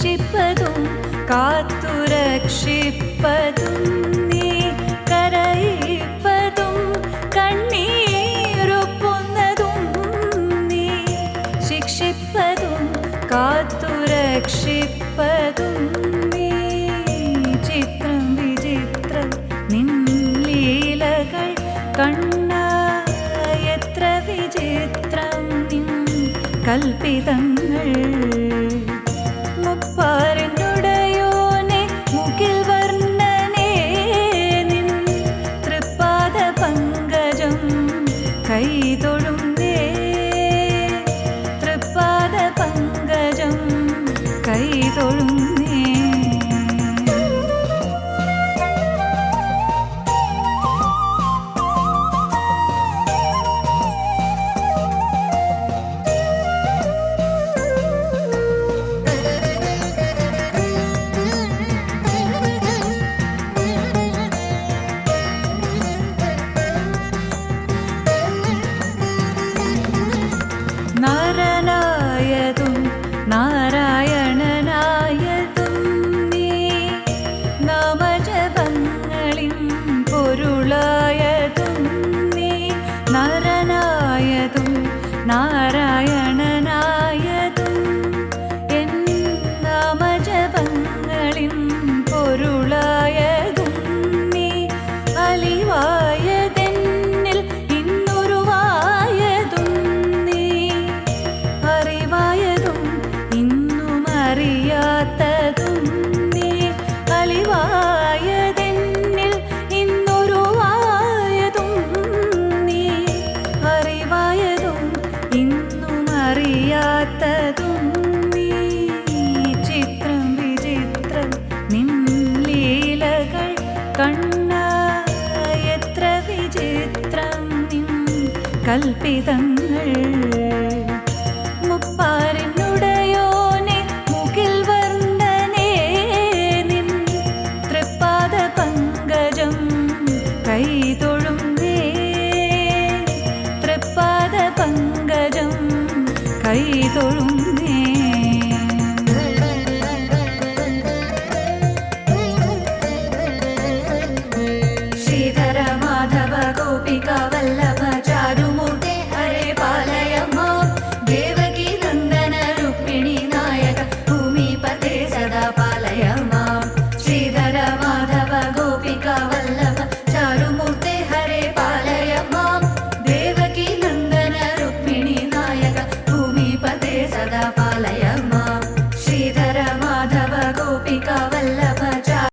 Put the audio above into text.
ശിക്ഷിപ്പതും കാത്തുരക്ഷിപ്പതും നീ കരയിപ്പതും കണ്ണീരൊപ്പുന്നതും നീ ശിക്ഷിപ്പതും കാത്തുരക്ഷിപ്പതും നീ ചിത്രം വിചിത്രം നിൻ ലീലകൾ കണ്ണ എത്ര വിചിത്രം നിൻ കൽപ്പിതങ്ങൾ മുപ്പാരനുടയോനെ മുകിൽ വർണ്ണനേ നിൻ തൃപ്പാദ പങ്കജം കൈതൊഴുന്നേ തൃപ്പാദ പങ്കജം കൈതൊഴുന്നേ നരനായതും നാരായണനായതും നീ നാമജപങ്ങളിൻ പൊരുളായതും നീ നരനായതും നാരായണനായതും എൻ നാമജപങ്ങളിൻ പൊരുളായതും നീ അലിവായതെന്നിൽ ഇന്നുരുവായതും നീ അറിവായതും ഇന്നും അറിയാത്തതും നീ അലിവായതെന്നിൽ ഇന്നുരുവായതും നീ അറിവായതും ഇന്നും അറിയാത്തതും നീ ചിത്രം വിചിത്രം നിൻ ലീലകൾ കണ്ണ എത്ര വിചിത്രം നിൻ കൽപ്പിതങ്ങൾ